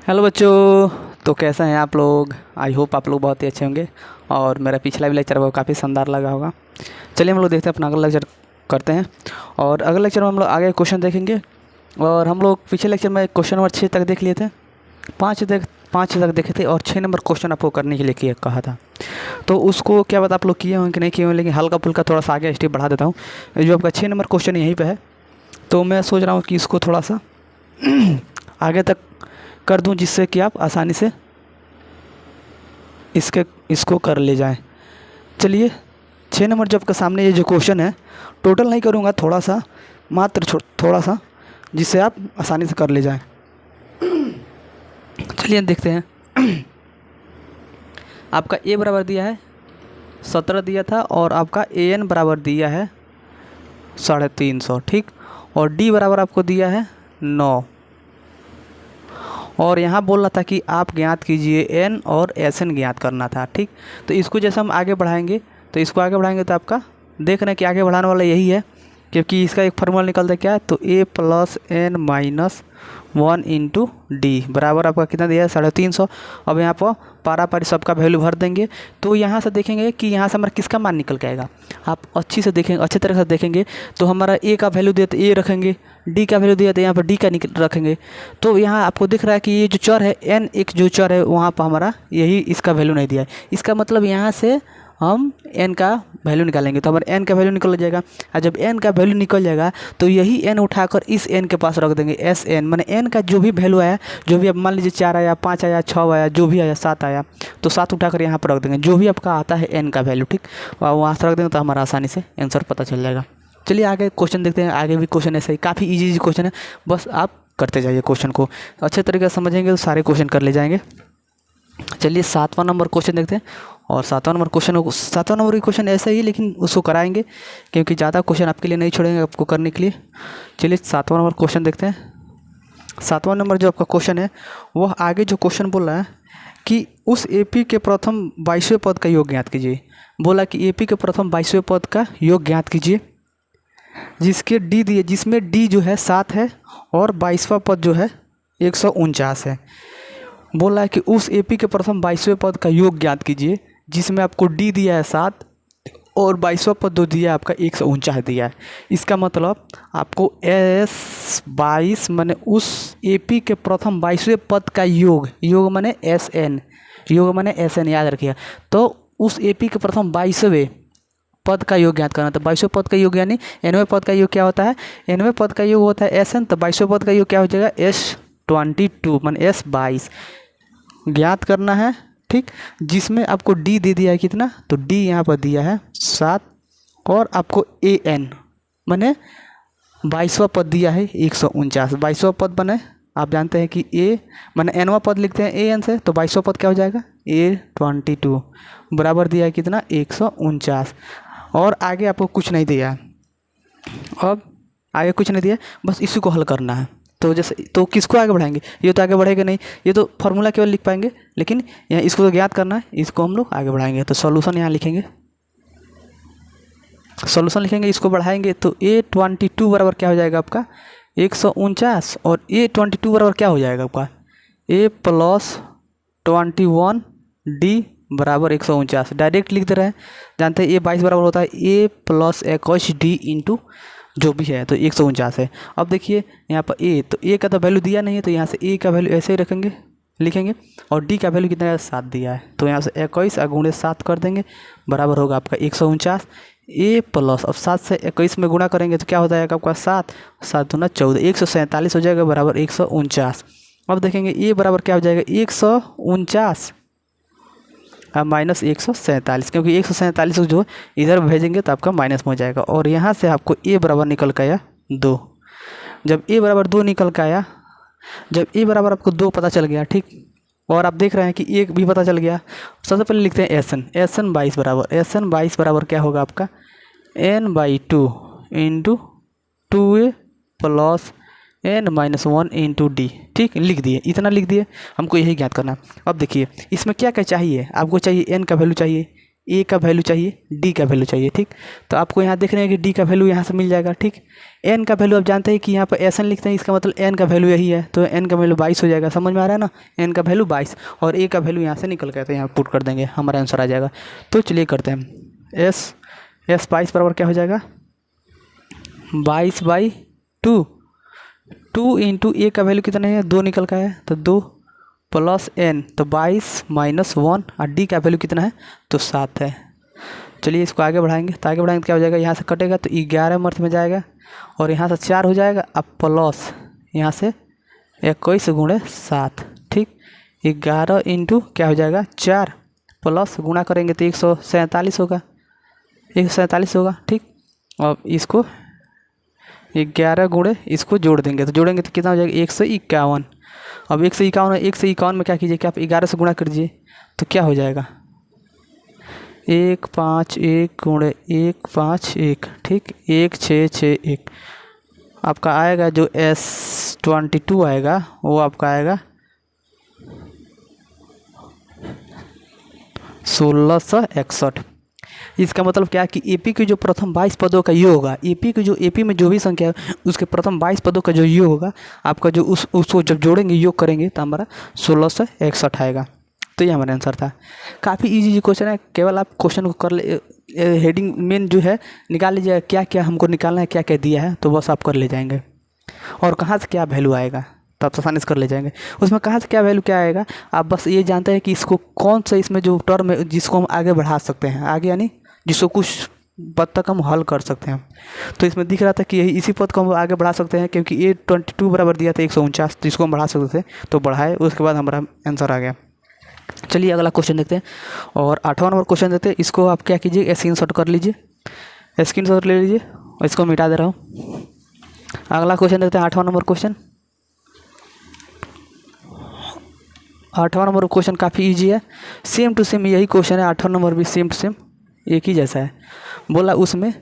Hello बच्चों। तो कैसे हैं आप लोग? आई होप आप लोग बहुत ही अच्छे होंगे और मेरा पिछला भी लेक्चर वो काफ़ी शानदार लगा होगा। चलिए हम लोग देखते हैं अपना अगला लेक्चर करते हैं और अगले लेक्चर में हम लोग आगे क्वेश्चन देखेंगे। और हम लोग पिछले लेक्चर में क्वेश्चन नंबर 6 तक देख लिए थे, 5 तक देखे थे और 6 नंबर क्वेश्चन आपको करने के लिए कहा था। तो उसको क्या पता आप लोग किए हों कि नहीं किए हों, लेकिन हल्का फुल्का थोड़ा सा आगे स्टेप बढ़ा देता हूँ। जो आपका 6 नंबर क्वेश्चन यहीं पर है, तो मैं सोच रहा हूँ कि इसको थोड़ा सा आगे तक कर दूं जिससे कि आप आसानी से इसको कर ले जाएं। चलिए 6 नंबर जो आपके सामने ये जो क्वेश्चन है, टोटल नहीं करूँगा, थोड़ा सा मात्र थोड़ा सा, जिससे आप आसानी से कर ले जाएं। चलिए देखते हैं। आपका ए बराबर दिया है 17 दिया था और आपका ए एन बराबर दिया है 350, ठीक। और डी बराबर आपको दिया है 9 और यहाँ बोल रहा था कि आप ज्ञात कीजिए एन और एस एन ज्ञात करना था, ठीक। तो इसको जैसे हम आगे बढ़ाएंगे तो आपका देख रहे हैं कि आगे बढ़ाने वाला यही है, क्योंकि इसका एक फार्मूला निकलता है क्या है, तो A plus N minus 1 into D बराबर आपका कितना दिया है 350। अब यहाँ पर पारा पारी सबका वैल्यू भर देंगे। तो यहाँ से देखेंगे कि यहाँ से हमारा किसका मान निकल के आएगा। आप अच्छे तरह से देखेंगे तो हमारा ए का वैल्यू दिया तो ए रखेंगे, डी का वैल्यू दिया तो यहाँ पर डी का रखेंगे। तो यहाँ आपको दिख रहा है कि ये जो चर है एन, एक जो चर है वहाँ पर हमारा यही इसका वैल्यू नहीं दिया है। इसका मतलब यहाँ से हम एन का वैल्यू निकालेंगे तो हमारा एन का वैल्यू निकल जाएगा। और जब एन का वैल्यू निकल जाएगा तो यही एन उठाकर इस एन के पास रख देंगे, एस एन, माने एन का जो भी वैल्यू आया, जो भी अब मान लीजिए 4 आया, 5 आया, 6 आया, जो भी आया, 7 आया, तो 7 उठाकर यहाँ पर रख देंगे, जो भी आपका आता है एन का वैल्यू, ठीक। और वहाँ से रख देंगे तो हमारा आसानी से आंसर पता चल जाएगा। चलिए आगे क्वेश्चन देखते हैं। आगे भी क्वेश्चन ऐसे ही काफ़ी ईजी क्वेश्चन है, बस आप करते जाइए क्वेश्चन को अच्छे तरीके से समझेंगे तो सारे क्वेश्चन कर ले जाएंगे। चलिए 7वां नंबर क्वेश्चन देखते हैं। और 7वां नंबर की क्वेश्चन ऐसा ही, लेकिन उसको कराएंगे क्योंकि ज़्यादा क्वेश्चन आपके लिए नहीं छोड़ेंगे आपको करने के लिए। चलिए 7वां नंबर क्वेश्चन देखते हैं। 7वां नंबर जो आपका क्वेश्चन है वह आगे जो क्वेश्चन बोल रहा है कि उस एपी के प्रथम 22वें पद का योग ज्ञात कीजिए। बोला कि एपी के प्रथम 22वें पद का योग ज्ञात कीजिए जिसके डी दिए, जिसमें डी जो है 7 है और 22वां पद जो है 149 है। बोला है कि उस एपी के प्रथम 22वें पद का योग ज्ञात कीजिए जिसमें आपको डी दिया है 7 और 22वां पद जो दिया है आपका 149 दिया है। इसका मतलब आपको S22 माने उस एपी के प्रथम 22वें पद का योग माने SN, याद रखिएगा। तो उस एपी के प्रथम 22वें पद का योग ज्ञात करना। तो 22वें पद का योग यानी nवें पद का योग क्या होता है, nवें पद का योग होता है SN, तो 22वें पद का योग क्या हो जाएगा S22 माने S22 ज्ञात करना है, ठीक। जिसमें आपको डी दे दिया है कितना, तो डी यहाँ पर दिया है 7 और आपको ए एन माने 22वां पद दिया है 149। 22वां पद बने आप जानते हैं कि ए माने एनवां पद लिखते हैं ए एन से, तो 22वां पद क्या हो जाएगा A22 बराबर दिया है कितना 149। और आगे आपको कुछ नहीं दिया है, अब आगे कुछ नहीं दिया, बस इसी को हल करना है। तो जैसे तो किसको आगे बढ़ाएंगे, ये तो आगे बढ़ेगा नहीं, ये तो फार्मूला केवल लिख पाएंगे, लेकिन यहाँ इसको तो ज्ञात करना है, इसको हम लोग आगे बढ़ाएंगे। तो सॉल्यूशन यहाँ लिखेंगे, इसको बढ़ाएंगे तो A22 बराबर क्या हो जाएगा आपका 149 और A22 बराबर क्या हो जाएगा आपका A प्लस 21 डी बराबर 149। डायरेक्ट लिख दे रहे हैं, जानते हैं A22 बराबर होता है A प्लस 21 डी इंटू जो भी है, तो 149 है। अब देखिए यहाँ पर ए, तो ए का तो वैल्यू दिया नहीं है, तो यहाँ से ए का वैल्यू ऐसे ही लिखेंगे और डी का वैल्यू कितना है 7 दिया है, तो यहाँ से 21 गुणे 7 कर देंगे बराबर होगा आपका 149। ए प्लस अब 7 से 21 में गुणा करेंगे तो क्या हो जाएगा आपका 7 दूना 14, 147 हो जाएगा बराबर 149। अब देखेंगे ए बराबर क्या हो जाएगा 149 माइनस 147, क्योंकि 147 जो इधर भेजेंगे तो आपका माइनस में हो जाएगा। और यहाँ से आपको ए बराबर निकल के आया 2। जब ए बराबर 2 निकल के आया, जब ए बराबर आपको 2 पता चल गया, ठीक, और आप देख रहे हैं कि 1 भी पता चल गया, सबसे पहले लिखते हैं SN 22 बराबर क्या होगा आपका N/2 into 2A plus N-1 into D, ठीक, लिख दिए, इतना लिख दिए, हमको यही ज्ञात करना है। अब देखिए इसमें क्या क्या चाहिए, आपको चाहिए n का वैल्यू चाहिए, ए का वैल्यू चाहिए, डी का वैल्यू चाहिए, ठीक। तो आपको यहाँ देख रहे हैं कि डी का वैल्यू यहाँ से मिल जाएगा, ठीक। एन का वैल्यू आप जानते हैं कि यहाँ पर एस एन लिखते हैं, इसका मतलब एन का वैल्यू यही है, तो एन का वैल्यू 22 हो जाएगा। समझ में आ रहा है ना, एन का वैल्यू 22 और ए का वैल्यू यहाँ से निकल गया, तो यहाँ पुट कर देंगे, हमारा आंसर आ जाएगा। तो चलिए करते हैं, एस 22 बराबर क्या हो जाएगा, 22/2, 2 इंटू ए का वैल्यू कितना है, 2 निकल का है, तो 2 प्लस एन, तो 22 - 1, और डी का वैल्यू कितना है, तो 7 है। चलिए इसको आगे बढ़ाएंगे, तो आगे बढ़ाएंगे तो क्या हो जाएगा, यहाँ से कटेगा तो 11 मर्थ में जाएगा, और यहाँ से 4 हो जाएगा, अब प्लस यहाँ से 21 × 7, ठीक। 11 इंटू क्या हो जाएगा 4, प्लस गुणा करेंगे तो 147 होगा, 147 होगा, ठीक। अब इसको 11 गुणे इसको जोड़ देंगे, तो जोड़ेंगे तो कितना हो जाएगा 151। अब 151 में क्या कीजिए कि आप 11 से गुणा कर दीजिए, तो क्या हो जाएगा 151 × 151, ठीक, 1661 आपका आएगा। जो S22 आएगा वो आपका आएगा 1661। इसका मतलब क्या है कि एपी के जो प्रथम 22 पदों का योग होगा, एपी में जो भी संख्या है उसके प्रथम 22 पदों का जो योग होगा आपका, जो उसको जब जोड़ेंगे योग करेंगे तो हमारा 1661 आएगा। तो ये हमारा आंसर था। काफ़ी इजी क्वेश्चन है, केवल आप क्वेश्चन को कर ले, हेडिंग मेन जो है निकाल लीजिए, क्या क्या हमको निकालना है, क्या क्या दिया है, तो बस आप कर ले जाएंगे। और कहाँ से क्या वैल्यू आएगा तो आप आसानी से कर ले जाएंगे। उसमें कहाँ से क्या वैल्यू क्या आएगा, आप बस ये जानते हैं कि इसको कौन सा इसमें जो टर्म है जिसको हम आगे बढ़ा सकते हैं, आगे यानी जिसको कुछ पद तक हम हल कर सकते हैं। तो इसमें दिख रहा था कि यही इसी पद को हम आगे बढ़ा सकते हैं, क्योंकि ये 22 बराबर दिया था 149, तो इसको हम बढ़ा सकते थे, तो बढ़ाए, उसके बाद हमारा आंसर आ गया। चलिए अगला क्वेश्चन देखते हैं, और 8वां नंबर क्वेश्चन देखते हैं। इसको आप क्या कीजिए, स्क्रीनशॉट कर लीजिए, स्क्रीनशॉट ले लीजिए, और इसको मिटा दे रहा हूँ। अगला क्वेश्चन देखते हैं, 8वां नंबर क्वेश्चन। 8वां नंबर क्वेश्चन काफ़ी इजी है, सेम टू सेम यही क्वेश्चन है, 8वां नंबर भी सेम टू सेम एक ही जैसा है। बोला उसमें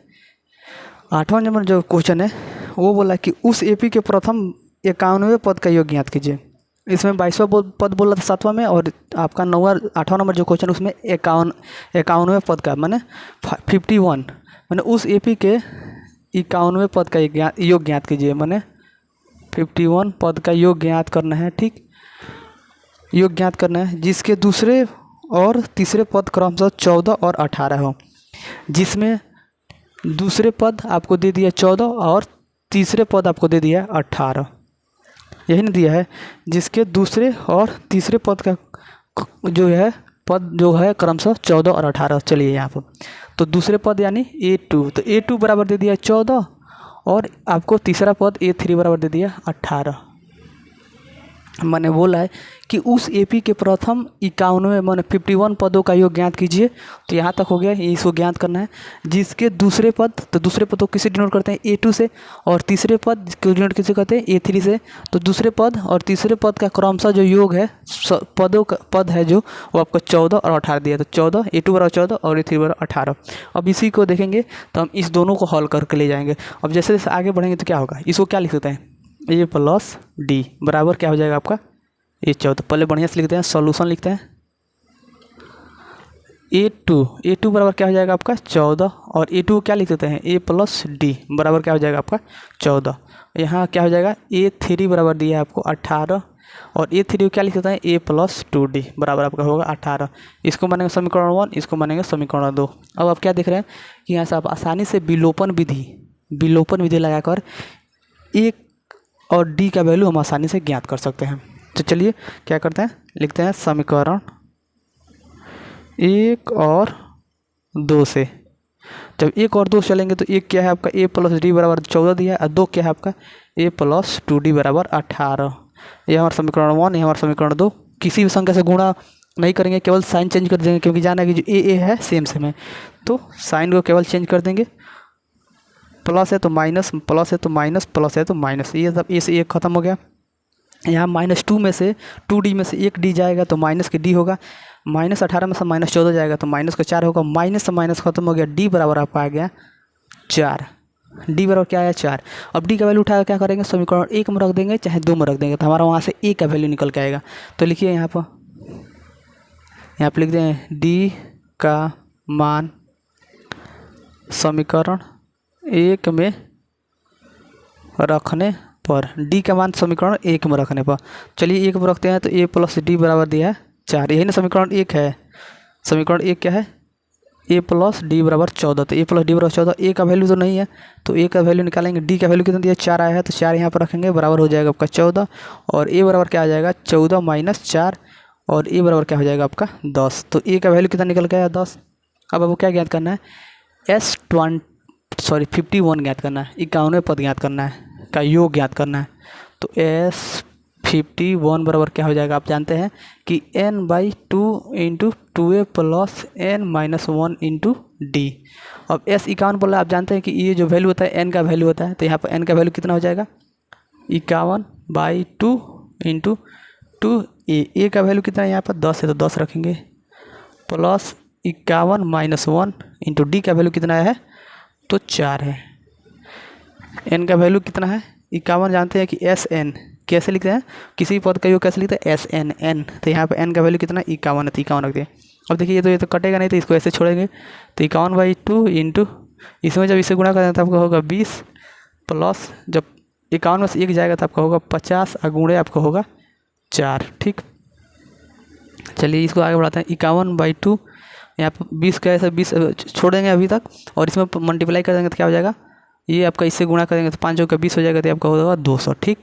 8वां नंबर जो क्वेश्चन है वो बोला कि उस एपी के प्रथम 51वें पद का योग ज्ञात कीजिए। इसमें 22वां पद बोला था 7वां में, और आपका 8वां नंबर जो क्वेश्चन उसमें 51वें पद का माने 51, माने उस एपी के 51वें पद का योग ज्ञात कीजिए, माने 51 पद का योग ज्ञात करना है, ठीक, योग ज्ञात करना है, जिसके दूसरे और तीसरे पद क्रमशः 14 और 18 हो, जिसमें दूसरे पद आपको दे दिया 14 और तीसरे पद आपको दे दिया 18, यही नहीं दिया है, जिसके दूसरे और तीसरे पद का जो है क्रमशः 14 और 18। चलिए यहाँ पर तो दूसरे पद यानी A2, तो A2 बराबर दे दिया 14 और आपको तीसरा पद A3 बराबर दे दिया 18। मैंने बोला है कि उस एपी के प्रथम 51वें माने 51 पदों का योग ज्ञात कीजिए, तो यहाँ तक हो गया, इसको ज्ञात करना है। जिसके दूसरे पद, तो दूसरे पद को किसे डिनोट करते हैं A2 से, और तीसरे पद को डिनोट किसे करते हैं A3 से। तो दूसरे पद और तीसरे पद का क्रमशः जो योग है पदों का पद है जो वो आपको 14 और 18 दिया, तो 14 A2 बराबर 14 और A3 बराबर 18। अब इसी को देखेंगे तो हम इस दोनों को हल करके ले जाएंगे। अब जैसे जैसे आगे बढ़ेंगे तो क्या होगा, इसको क्या लिख सकते हैं, A + D बराबर क्या हो जाएगा आपका A14। पहले बढ़िया से लिखते हैं, सॉल्यूशन लिखते हैं, A2 बराबर क्या हो जाएगा आपका 14, और A2 क्या लिख देते हैं A + D बराबर क्या हो जाएगा आपका 14। यहाँ क्या हो जाएगा A3 बराबर दिया है आपको 18, और A3 को क्या लिख देते हैं A + 2D बराबर आपका होगा 18। इसको मानेंगे समीकरण 1, इसको मानेंगे समीकरण 2। अब आप क्या देख रहे हैं कि यहाँ से आप आसानी से विलोपन विधि लगाकर A और D का वैल्यू हम आसानी से ज्ञात कर सकते हैं। तो चलिए क्या करते हैं, लिखते हैं समीकरण 1 और 2 से। जब 1 और 2 चलेंगे तो एक क्या है आपका A + D बराबर 14 दिया है, और 2 क्या है आपका A + 2D बराबर 18। ये हमारा समीकरण 1, ये हमारा समीकरण 2। किसी भी संख्या से गुणा नहीं करेंगे, केवल साइन चेंज कर देंगे, क्योंकि जाना है कि जो A है सेम है, तो साइन को केवल चेंज कर देंगे, प्लस है तो माइनस, प्लस है तो माइनस, प्लस है तो माइनस। ये सब A से 1 खत्म हो गया। यहाँ -2 में से 2D में से 1 D जाएगा तो माइनस के D होगा, -18 में से -14 जाएगा तो माइनस का 4 होगा, माइनस से माइनस खत्म हो गया, D बराबर आपका आ गया 4। D बराबर क्या आया 4। अब D का वैल्यू उठाकर क्या करेंगे, समीकरण 1 में रख देंगे चाहे 2 में रख देंगे, तो हमारा वहाँ से A का वैल्यू निकल के आएगा। तो लिखिए यहाँ पर लिख दें D का मान समीकरण 1 में रखने पर, डी का मान समीकरण 1 में रखने पर, चलिए 1 में रखते हैं तो a प्लस डी बराबर दिया है 4, यही ना समीकरण 1 है। समीकरण 1 क्या है, a प्लस डी बराबर 14, तो a प्लस डी बराबर 14, a का वैल्यू तो नहीं है तो a का वैल्यू निकालेंगे, d का वैल्यू कितना दिया 4 आया है तो 4 यहाँ पर रखेंगे, बराबर हो जाएगा आपका 14, और a बराबर क्या आ जाएगा 14 माइनस 4, और a बराबर क्या हो जाएगा आपका 10, तो a का वैल्यू कितना निकल गया 10। अब आपको क्या ज्ञात करना है, 51 ज्ञात करना है, 51वें पद ज्ञात करना है, का योग ज्ञात करना है। तो S51 बराबर क्या हो जाएगा, आप जानते हैं कि n/2 into 2a plus n-1 into D. अब S51 बोला, आप जानते हैं कि ये जो वैल्यू होता है n का वैल्यू होता है, तो यहाँ पर n का वैल्यू कितना हो जाएगा 51/2 इंटू 2a का वैल्यू कितना है यहाँ पर 10 है तो 10 रखेंगे, प्लस 51-1 इंटू डी का वैल्यू कितना है तो 4 है। n का वैल्यू कितना है 51, जानते हैं कि Sn कैसे लिखते हैं, किसी पद का योग कैसे लिखते हैं Sn n, तो यहाँ पे n का वैल्यू कितना 51 है तो 51 रख दिए। अब देखिए ये तो कटेगा नहीं तो इसको ऐसे छोड़ेंगे, तो 51/2 इंटू इसमें जब इसे गुणा करेंगे तो आपका होगा 20, प्लस जब 51 में से 1 जाएगा तो आपका होगा 50 और गुणे आपका होगा 4। ठीक, चलिए इसको आगे बढ़ाते हैं। 51/2 यहाँ पर 20 का ऐसा 20 छोड़ेंगे अभी तक, और इसमें मल्टीप्लाई कर देंगे तो क्या हो जाएगा, ये आपका इससे गुणा करेंगे तो 5 का 20 हो जाएगा तो आपका होगा 200। ठीक,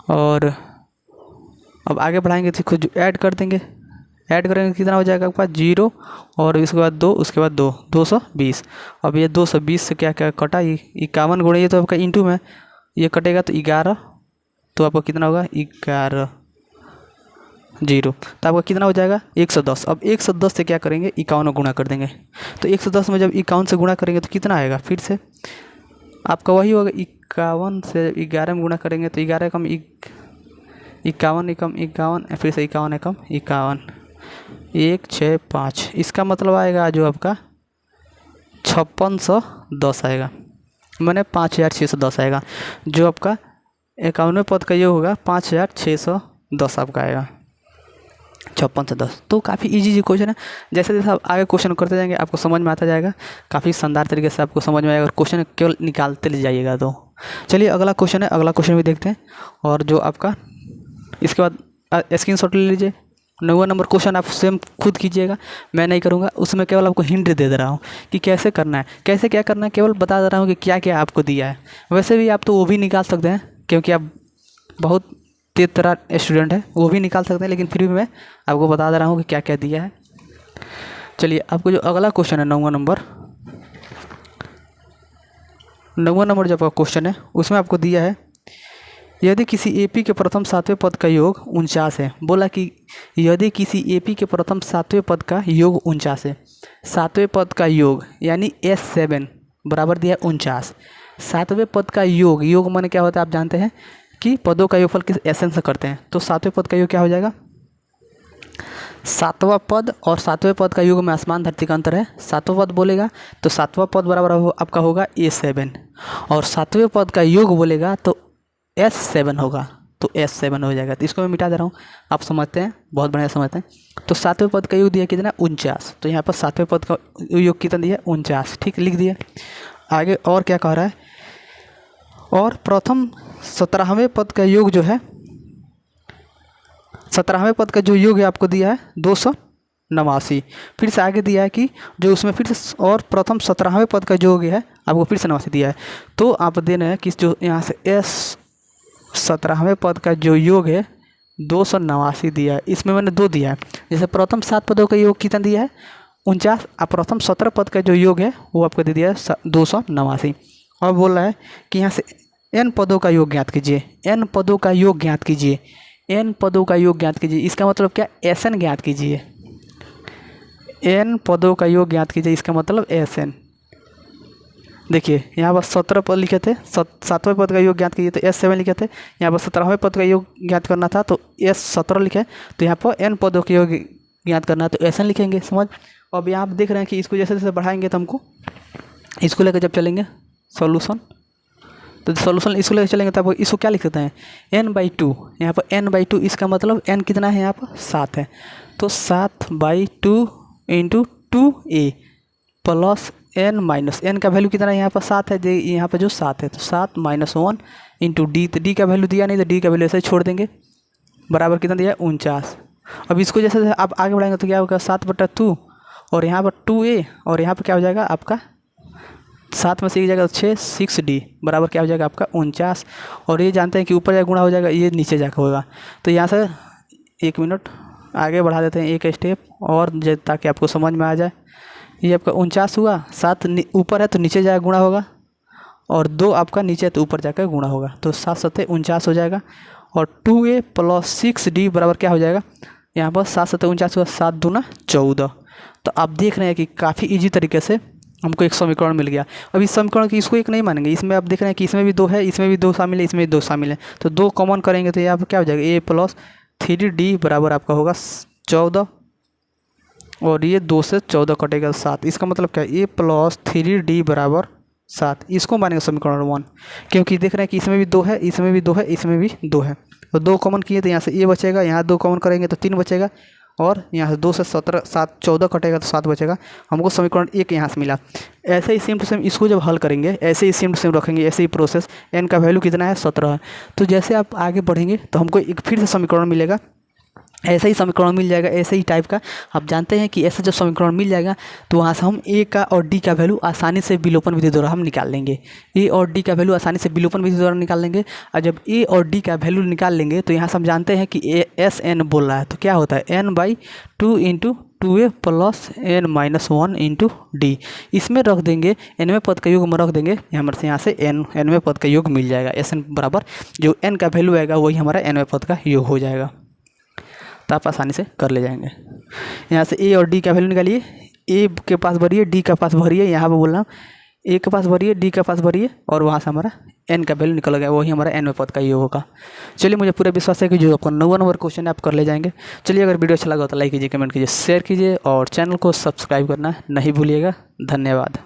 और अब आगे बढ़ाएंगे तो खुद ऐड कर देंगे, ऐड करेंगे कितना हो जाएगा आपके पास 0 और इसके बाद 2, उसके बाद 2, 220। अब ये 220 से क्या क्या कटा, ये 51 गुणे ये तो आपका इंटू में ये कटेगा तो 11, तो आपका कितना होगा 11 0, तो आपका कितना हो जाएगा 110। अब 110 से क्या करेंगे 51 गुणा कर देंगे, तो 110 में जब 51 से गुणा करेंगे तो कितना आएगा, फिर से आपका वही होगा 51 से 11 में गुणा करेंगे तो 11 कम 51 कम 51, फिर से 51 कम 51, 165, इसका मतलब आएगा जो आपका 5610 आएगा, मैंने 5610 आएगा, जो आपका 51वें पद का योग होगा 5610 आपका आएगा 56 से 10। तो काफ़ी इजी क्वेश्चन है, जैसे जैसे आप आगे क्वेश्चन करते जाएंगे आपको समझ में आता जाएगा, काफ़ी शानदार तरीके से आपको समझ में आएगा, और क्वेश्चन केवल निकालते ले जाइएगा। तो चलिए अगला क्वेश्चन है, अगला क्वेश्चन भी देखते हैं, और जो आपका इसके बाद स्क्रीनशॉट ले लीजिए। 9वां नंबर क्वेश्चन आप स्वयं खुद कीजिएगा, मैं नहीं करूँगा, उसमें केवल आपको हिंट दे दे रहा हूँ कि कैसे करना है, कैसे क्या करना है, केवल बता दे रहा हूँ कि क्या क्या आपको दिया है। वैसे भी आप तो वो भी निकाल सकते हैं क्योंकि आप बहुत तेज तरह स्टूडेंट है, वो भी निकाल सकते हैं, लेकिन फिर भी मैं आपको बता दे रहा हूँ कि क्या क्या दिया है। चलिए आपको जो अगला क्वेश्चन है 9वां नंबर जो आपका क्वेश्चन है उसमें आपको दिया है, यदि किसी एपी के प्रथम 7वें पद का योग 49 है। बोला कि यदि किसी एपी के प्रथम 7वें पद का योग 49 है, 7वें पद का योग यानी S7 बराबर दिया 49, 7वें पद का योग, योग माने क्या होता है आप जानते हैं कि पदों का योगफल किस एसएन से करते हैं, तो 7वें पद का योग क्या हो जाएगा 7वां पद, और 7वें पद का योग में आसमान धरती का अंतर है। 7वां पद बोलेगा तो 7वां पद बराबर आपका होगा A7, और 7वें पद का योग बोलेगा तो S7 होगा, तो S7 हो जाएगा। तो इसको मैं मिटा दे रहा हूँ, आप समझते हैं, बहुत बढ़िया समझते हैं। तो 7वें पद का योग दिया कितना 49, तो यहाँ पर 7वें पद का योग कितना दिया 49। ठीक, लिख दिया। आगे और क्या कह रहा है, और प्रथम 17वें पद का योग जो है, 17वें पद का जो योग है आपको दिया है 289। फिर से आगे दिया है कि जो उसमें फिर से और प्रथम 17वें पद का जो योग है आपको फिर से 89 दिया है। तो आप देना है कि जो यहाँ से S17वें पद का जो योग है 289 दिया है, इसमें मैंने 2 दिया है। जैसे प्रथम 7 पदों का योग कितना दिया है 49, और प्रथम 17 पद का जो योग है वो आपको दे दिया है 289। और बोल रहा है कि यहाँ से n पदों का योग ज्ञात कीजिए, n पदों का योग ज्ञात कीजिए, n पदों का योग ज्ञात कीजिए। इसका मतलब क्या Sn ज्ञात कीजिए, n पदों का योग ज्ञात कीजिए, इसका मतलब Sn। देखिए यहाँ पर 17 पद लिखे थे, 7वें पद का योग ज्ञात कीजिए तो S7 लिखे थे, यहाँ पर 17वें पद का योग ज्ञात करना था तो S17 लिखे, तो यहाँ पर n पदों के योग ज्ञात करना है तो Sn लिखेंगे, समझ। अब यहाँ आप देख रहे हैं कि इसको जैसे जैसे बढ़ाएंगे तो हमको इसको लेकर जब चलेंगे सॉल्यूशन, तो सॉल्यूशन इसको लेकर चलेंगे तब इसको क्या लिख सकते हैं n/2, यहाँ पर n/2, इसका मतलब n कितना है यहाँ पर 7 है, तो 7/2 into 2a, plus N minus n का वैल्यू कितना है यहाँ पर 7 है, यहाँ पर जो 7 है तो 7 माइनस 1 इंटू डी, तो डी का वैल्यू दिया नहीं तो डी का वैल्यू ऐसे ही छोड़ देंगे, बराबर कितना दिया 49। अब इसको जैसे आप आगे बढ़ाएंगे तो क्या होगा 7/2 और यहाँ पर 2a और यहाँ पर क्या हो जाएगा आपका 7 में से एक जाएगा 6 6d बराबर क्या हो जाएगा आपका 49। और ये जानते हैं कि ऊपर जाकर गुणा हो जाएगा, ये नीचे जाकर होगा। तो यहाँ से 1 मिनट आगे बढ़ा देते हैं एक स्टेप और ताकि आपको समझ में आ जाए। ये आपका 49 हुआ, 7 ऊपर है तो नीचे जाकर गुणा होगा और 2 आपका नीचे है तो ऊपर जाकर गुणा होगा, तो 7 7 49 हो जाएगा। और 2a प्लस 6d बराबर क्या हो जाएगा, यहाँ पर 7 7 49 हुआ, 7 दूना 14। तो आप देख रहे हैं कि काफ़ी इजी तरीके से हमको एक समीकरण मिल गया। अब इस समीकरण की इसको एक नहीं मानेंगे, इसमें आप देख रहे हैं कि इसमें भी 2 है, इसमें भी 2 शामिल है, इसमें भी 2 शामिल है, तो 2 कॉमन करेंगे तो यहाँ पर क्या हो जाएगा a प्लस 3d बराबर आपका होगा 14 और ये 2 से 14 कटेगा 7। इसका मतलब क्या है a प्लस 3d बराबर 7, इसको मानेंगे समीकरण नंबर 1, क्योंकि देख रहे हैं कि इसमें भी 2 है, इसमें भी 2 है, इसमें भी 2 है, तो 2 कॉमन किए तो यहाँ से a बचेगा, यहाँ 2 कॉमन करेंगे तो 3 बचेगा और यहाँ से 2 से 14 कटेगा तो 7 बचेगा। हमको समीकरण 1 यहाँ से मिला। ऐसे ही सेम टू सेम इसको जब हल करेंगे ऐसे ही सेम टू सेम रखेंगे, ऐसे ही प्रोसेस। n का वैल्यू कितना है 17 है, तो जैसे आप आगे बढ़ेंगे तो हमको एक फिर से समीकरण मिलेगा, ऐसा ही समीकरण मिल जाएगा, ऐसे ही टाइप का। आप जानते हैं कि ऐसा जब समीकरण मिल जाएगा तो वहाँ से हम a का और d का वैल्यू आसानी से विलोपन विधि द्वारा हम निकाल लेंगे। a और d का वैल्यू आसानी से विलोपन विधि द्वारा निकाल लेंगे। और जब a और d का वैल्यू निकाल लेंगे तो यहाँ से हम जानते हैं कि एस एन बोल रहा है तो क्या होता है n/2 into 2a plus n minus 1 into D. इसमें रख देंगे nवें पद का योग में रख देंगे, यहाँ से nवें पद का योग मिल जाएगा। एस एन बराबर जो n का वैल्यू आएगा वही हमारा nवें पद का योग हो जाएगा, तो आप आसानी से कर ले जाएंगे। यहाँ से a और d का वैल्यू निकालिए, a के पास भरिए, d का पास भरिए, यहाँ पे बोल रहा हूँ a के पास भरिए, d का पास भरिए और वहाँ से हमारा n का वैल्यू निकल गया, वही हमारा nवें पद का योग होगा। चलिए, मुझे पूरा विश्वास है कि जो आपका 9 नंबर क्वेश्चन है आप कर ले जाएंगे। चलिए, अगर वीडियो अच्छा लगा तो लाइक कीजिए, कमेंट कीजिए, शेयर कीजिए और चैनल को सब्सक्राइब करना नहीं भूलिएगा। धन्यवाद।